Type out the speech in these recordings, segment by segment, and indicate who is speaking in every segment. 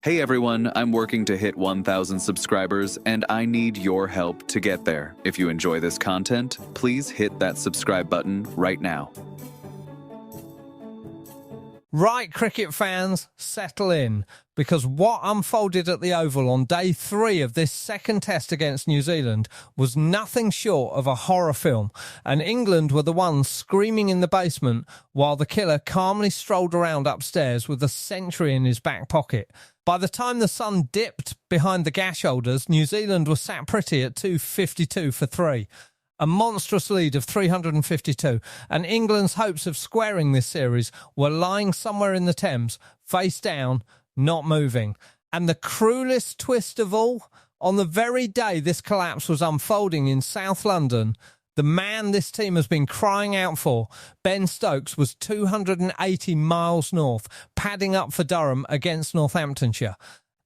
Speaker 1: Hey everyone, I'm working to hit 1,000 subscribers and I need your help to get there. If you enjoy this content, please hit that subscribe button right now.
Speaker 2: Right, cricket fans, settle in, because what unfolded at the Oval on day 3 of this second test against New Zealand was nothing short of a horror film, and England were the ones screaming in the basement while the killer calmly strolled around upstairs with a century in his back pocket. By the time the sun dipped behind the gash holders, New Zealand was sat pretty at 252 for 3. A monstrous lead of 352, and England's hopes of squaring this series were lying somewhere in the Thames, face down, not moving. And the cruelest twist of all, on the very day this collapse was unfolding in South London, the man this team has been crying out for, Ben Stokes, was 280 miles north, padding up for Durham against Northamptonshire.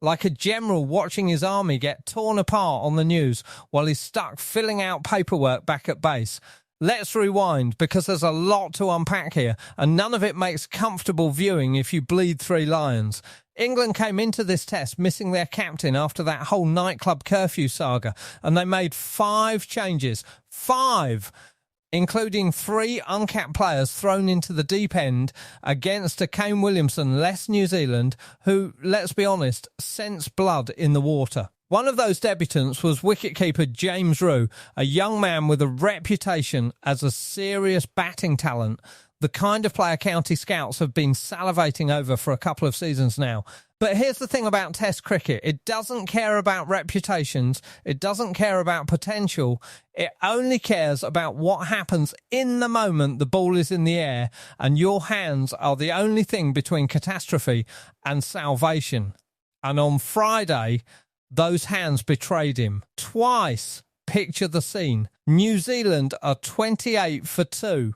Speaker 2: Like a general watching his army get torn apart on the news while he's stuck filling out paperwork back at base. Let's rewind, because there's a lot to unpack here, and none of it makes comfortable viewing if you bleed 3 lions. England came into this test missing their captain after that whole nightclub curfew saga, and they made 5 changes. 5! Including 3 uncapped players thrown into the deep end against a Kane Williamson-less New Zealand who, let's be honest, sensed blood in the water. One of those debutants was wicketkeeper James Rew, a young man with a reputation as a serious batting talent, the kind of player county scouts have been salivating over for a couple of seasons now. But here's the thing about Test cricket. It doesn't care about reputations. It doesn't care about potential. It only cares about what happens in the moment the ball is in the air, and your hands are the only thing between catastrophe and salvation. And on Friday, those hands betrayed him. Twice. Picture the scene. New Zealand are 28 for 2.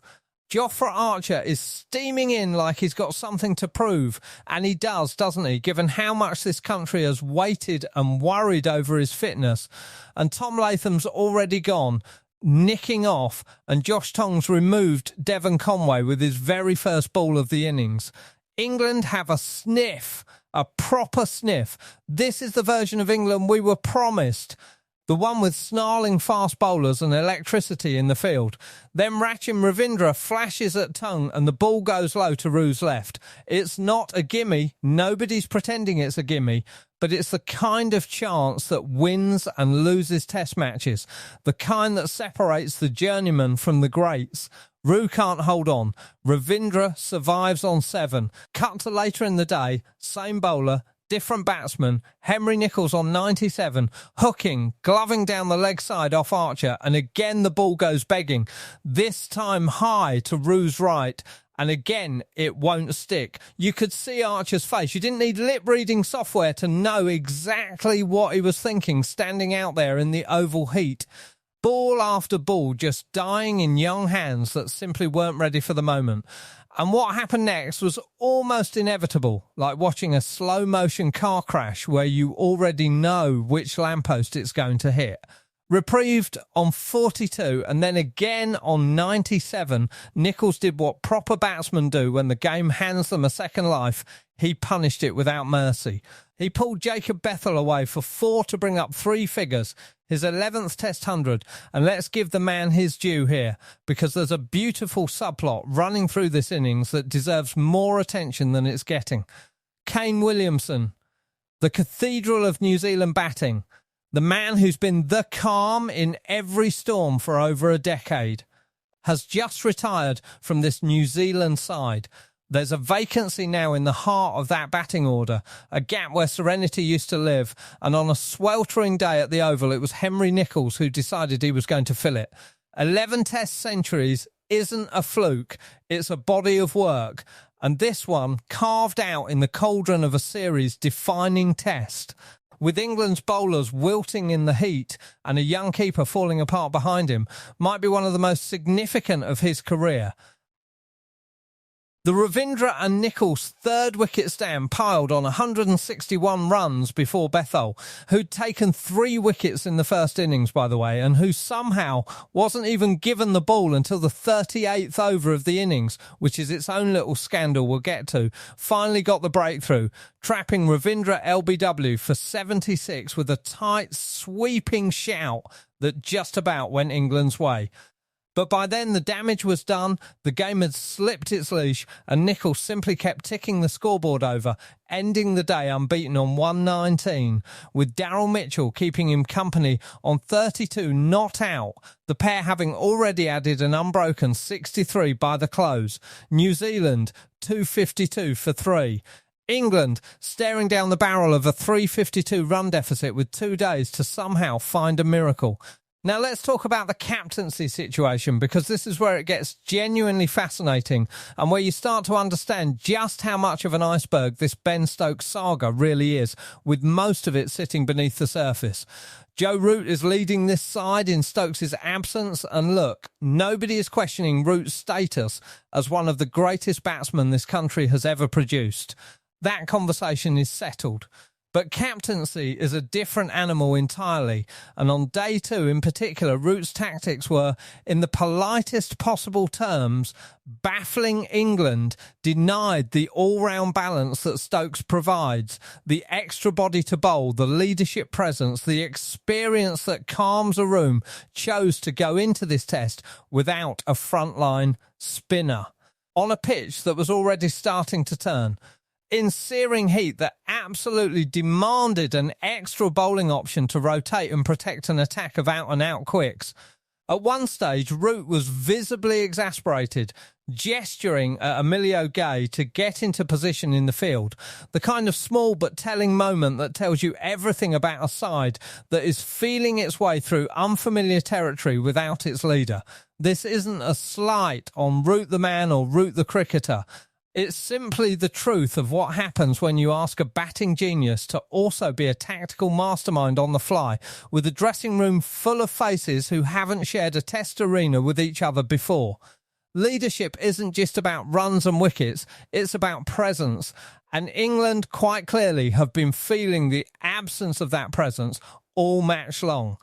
Speaker 2: Jofra Archer is steaming in like he's got something to prove, and he does, doesn't he, given how much this country has waited and worried over his fitness. And Tom Latham's already gone, nicking off, and Josh Tongs removed Devon Conway with his very first ball of the innings. England have a sniff, a proper sniff. This is the version of England we were promised. The one with snarling fast bowlers and electricity in the field. Then Rachin Ravindra flashes at tongue and the ball goes low to Rew's left. It's not a gimme. Nobody's pretending it's a gimme. But it's the kind of chance that wins and loses test matches. The kind that separates the journeyman from the greats. Rew can't hold on. Ravindra survives on 7. Cut to later in the day, same bowler, different batsman, Henry Nicholls on 97, hooking, gloving down the leg side off Archer, and again the ball goes begging, this time high to Rew's right, and again it won't stick. You could see Archer's face. You didn't need lip-reading software to know exactly what he was thinking standing out there in the oval heat. Ball after ball just dying in young hands that simply weren't ready for the moment. And what happened next was almost inevitable, like watching a slow-motion car crash where you already know which lamppost it's going to hit. Reprieved on 42 and then again on 97, Nicholls did what proper batsmen do when the game hands them a second life. He punished it without mercy. He pulled Jacob Bethel away for 4 to bring up 3 figures, his 11th Test 100, and let's give the man his due here, because there's a beautiful subplot running through this innings that deserves more attention than it's getting. Kane Williamson, the cathedral of New Zealand batting, the man who's been the calm in every storm for over a decade, has just retired from this New Zealand side. There's a vacancy now in the heart of that batting order, a gap where serenity used to live, and on a sweltering day at the Oval, it was Henry Nicholls who decided he was going to fill it. 11 Test centuries isn't a fluke, it's a body of work, and this one carved out in the cauldron of a series-defining test. With England's bowlers wilting in the heat and a young keeper falling apart behind him, might be one of the most significant of his career. The Ravindra and Nicholls third wicket stand piled on 161 runs before Bethel, who'd taken 3 wickets in the first innings, by the way, and who somehow wasn't even given the ball until the 38th over of the innings, which is its own little scandal we'll get to, finally got the breakthrough, trapping Ravindra LBW for 76 with a tight, sweeping shout that just about went England's way. But by then the damage was done, the game had slipped its leash, and Nicholls simply kept ticking the scoreboard over, ending the day unbeaten on 119, with Daryl Mitchell keeping him company on 32 not out, the pair having already added an unbroken 63 by the close. New Zealand 252 for 3. England staring down the barrel of a 352 run deficit with 2 days to somehow find a miracle. Now let's talk about the captaincy situation, because this is where it gets genuinely fascinating and where you start to understand just how much of an iceberg this Ben Stokes saga really is, with most of it sitting beneath the surface. Joe Root is leading this side in Stokes' absence, and look, nobody is questioning Root's status as one of the greatest batsmen this country has ever produced. That conversation is settled. But captaincy is a different animal entirely, and on day 2 in particular, Root's tactics were, in the politest possible terms, baffling England, denied the all-round balance that Stokes provides, the extra body to bowl, the leadership presence, the experience that calms a room, chose to go into this test without a frontline spinner, on a pitch that was already starting to turn. In searing heat that absolutely demanded an extra bowling option to rotate and protect an attack of out-and-out quicks. At one stage, Root was visibly exasperated, gesturing at Emilio Gay to get into position in the field, the kind of small but telling moment that tells you everything about a side that is feeling its way through unfamiliar territory without its leader. This isn't a slight on Root the man or Root the cricketer. It's simply the truth of what happens when you ask a batting genius to also be a tactical mastermind on the fly, with a dressing room full of faces who haven't shared a test arena with each other before. Leadership isn't just about runs and wickets, it's about presence, and England quite clearly have been feeling the absence of that presence all match long.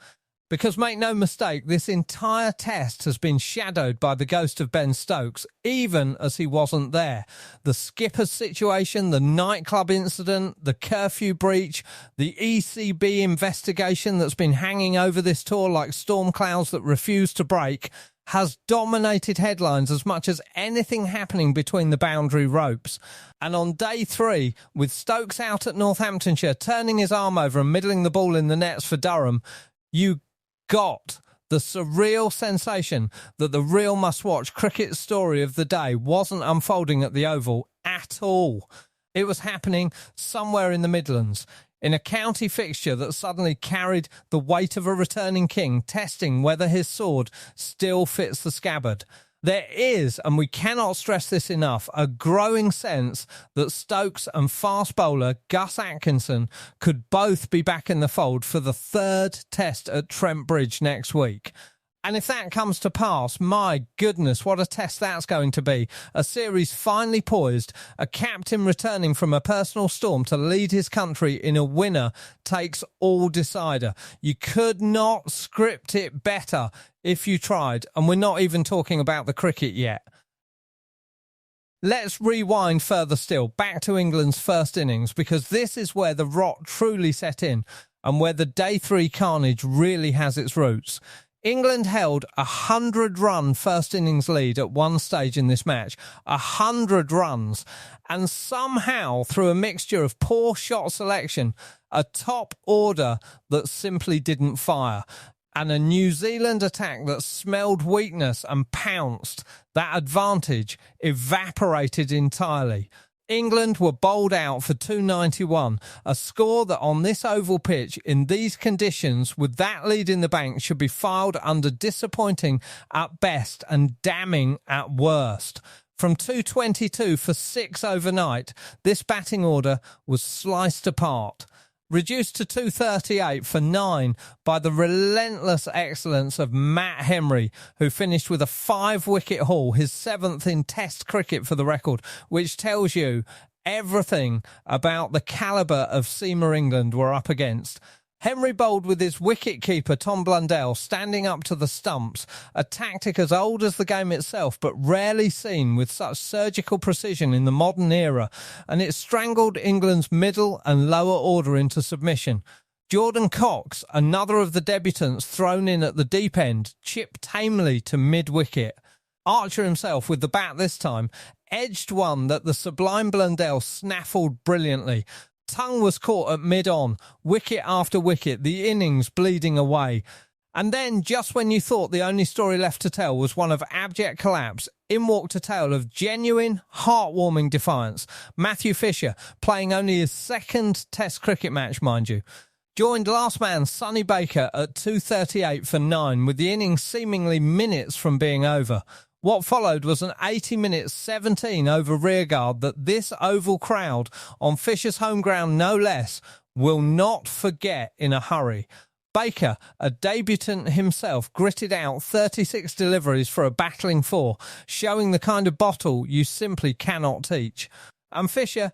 Speaker 2: Because make no mistake, this entire test has been shadowed by the ghost of Ben Stokes, even as he wasn't there. The skipper's situation, the nightclub incident, the curfew breach, the ECB investigation that's been hanging over this tour like storm clouds that refuse to break, has dominated headlines as much as anything happening between the boundary ropes. And on day 3, with Stokes out at Northamptonshire, turning his arm over and middling the ball in the nets for Durham, you got the surreal sensation that the real must-watch cricket story of the day wasn't unfolding at the Oval at all. It was happening somewhere in the Midlands, in a county fixture that suddenly carried the weight of a returning king, testing whether his sword still fits the scabbard. There is, and we cannot stress this enough, a growing sense that Stokes and fast bowler Gus Atkinson could both be back in the fold for the 3rd test at Trent Bridge next week. And if that comes to pass, my goodness, what a test that's going to be. A series finally poised, a captain returning from a personal storm to lead his country in a winner-takes-all decider. You could not script it better if you tried, and we're not even talking about the cricket yet. Let's rewind further still, back to England's first innings, because this is where the rot truly set in, and where the day 3 carnage really has its roots. England held a 100-run first innings lead at one stage in this match, 100 runs, and somehow, through a mixture of poor shot selection, a top order that simply didn't fire, and a New Zealand attack that smelled weakness and pounced, that advantage evaporated entirely. England were bowled out for 291, a score that on this oval pitch, in these conditions, with that lead in the bank, should be filed under disappointing at best and damning at worst. From 222 for 6 overnight, this batting order was sliced apart. reduced to 238 for 9 by the relentless excellence of Matt Henry, who finished with a 5-wicket haul, his 7th in Test cricket for the record, which tells you everything about the calibre of seamer England were up against. Henry bowled with his wicket-keeper Tom Blundell standing up to the stumps, a tactic as old as the game itself but rarely seen with such surgical precision in the modern era, and it strangled England's middle and lower order into submission. Jordan Cox, another of the debutants thrown in at the deep end, chipped tamely to mid-wicket. Archer himself, with the bat this time, edged one that the sublime Blundell snaffled brilliantly. Tongue was caught at mid-on, wicket after wicket, the innings bleeding away. And then, just when you thought the only story left to tell was one of abject collapse, in walked a tale of genuine, heartwarming defiance. Matthew Fisher, playing only his 2nd Test cricket match, mind you, joined last man Sonny Baker at 238 for 9, with the innings seemingly minutes from being over. What followed was an 80-minute 17 over rearguard that this Oval crowd, on Fisher's home ground no less, will not forget in a hurry. Baker, a debutant himself, gritted out 36 deliveries for a battling 4, showing the kind of bottle you simply cannot teach. And Fisher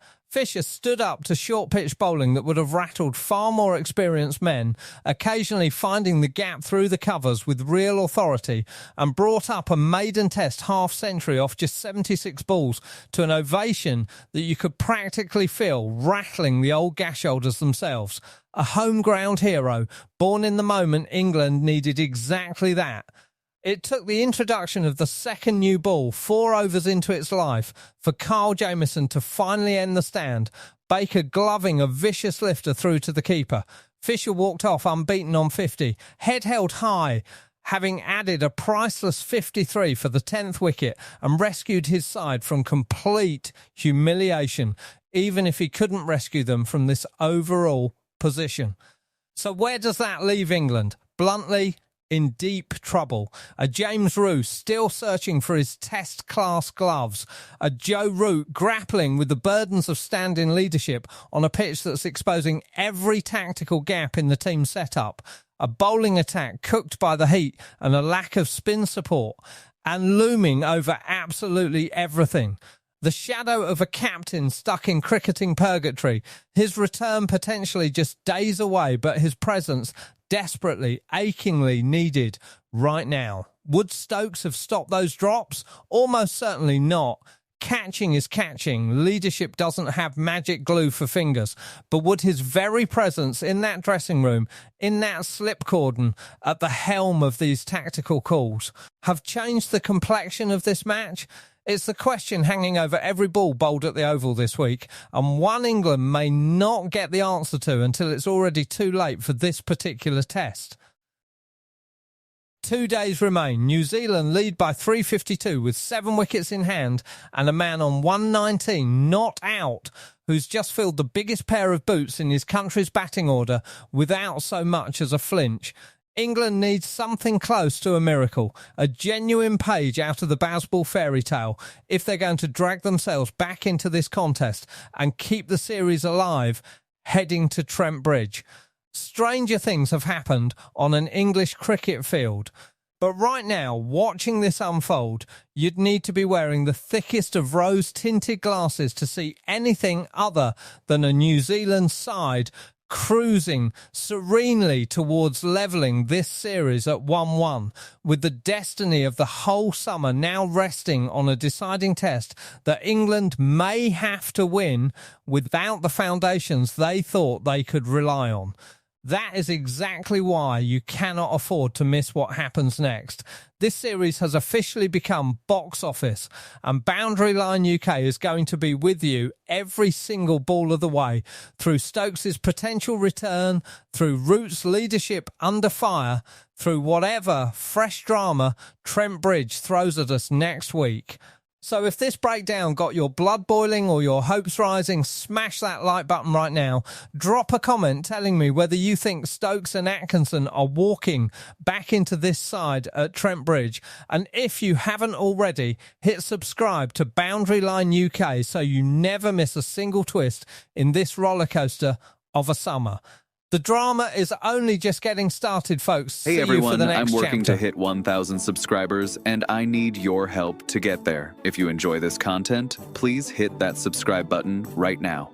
Speaker 2: stood up to short-pitch bowling that would have rattled far more experienced men, occasionally finding the gap through the covers with real authority, and brought up a maiden Test half-century off just 76 balls to an ovation that you could practically feel rattling the old gash shoulders themselves. A home-ground hero, born in the moment England needed exactly that. It took the introduction of the second new ball 4 overs into its life for Kyle Jamieson to finally end the stand, Baker gloving a vicious lifter through to the keeper. Fisher walked off unbeaten on 50, head held high, having added a priceless 53 for the 10th wicket and rescued his side from complete humiliation, even if he couldn't rescue them from this overall position. So where does that leave England? Bluntly, in deep trouble. A James Root still searching for his Test-class gloves. A Joe Root grappling with the burdens of stand-in leadership on a pitch that's exposing every tactical gap in the team setup. A bowling attack cooked by the heat and a lack of spin support. And looming over absolutely everything. The shadow of a captain stuck in cricketing purgatory. His return potentially just days away, but his presence desperately, achingly needed right now. Would Stokes have stopped those drops? Almost certainly not. Catching is catching. Leadership doesn't have magic glue for fingers. But would his very presence in that dressing room, in that slip cordon, at the helm of these tactical calls, have changed the complexion of this match? It's the question hanging over every ball bowled at the Oval this week, and one England may not get the answer to until it's already too late for this particular test. 2 days remain. New Zealand lead by 352 with 7 wickets in hand and a man on 119 not out, who's just filled the biggest pair of boots in his country's batting order without so much as a flinch. England needs something close to a miracle, a genuine page out of the Bazball fairy tale, if they're going to drag themselves back into this contest and keep the series alive, heading to Trent Bridge. Stranger things have happened on an English cricket field. But right now, watching this unfold, you'd need to be wearing the thickest of rose-tinted glasses to see anything other than a New Zealand side cruising serenely towards levelling this series at 1-1, with the destiny of the whole summer now resting on a deciding test that England may have to win without the foundations they thought they could rely on. That is exactly why you cannot afford to miss what happens next. This series has officially become box office, and Boundary Line UK is going to be with you every single ball of the way, through Stokes' potential return, through Root's leadership under fire, through whatever fresh drama Trent Bridge throws at us next week. So if this breakdown got your blood boiling or your hopes rising, smash that like button right now. Drop a comment telling me whether you think Stokes and Atkinson are walking back into this side at Trent Bridge. And if you haven't already, hit subscribe to Boundary Line UK so you never miss a single twist in this rollercoaster of a summer. The drama is only just getting started, folks.
Speaker 1: Hey
Speaker 2: See you for
Speaker 1: everyone,
Speaker 2: the next
Speaker 1: I'm working
Speaker 2: chapter.
Speaker 1: to hit 1,000 subscribers and I need your help to get there. If you enjoy this content, please hit that subscribe button right now.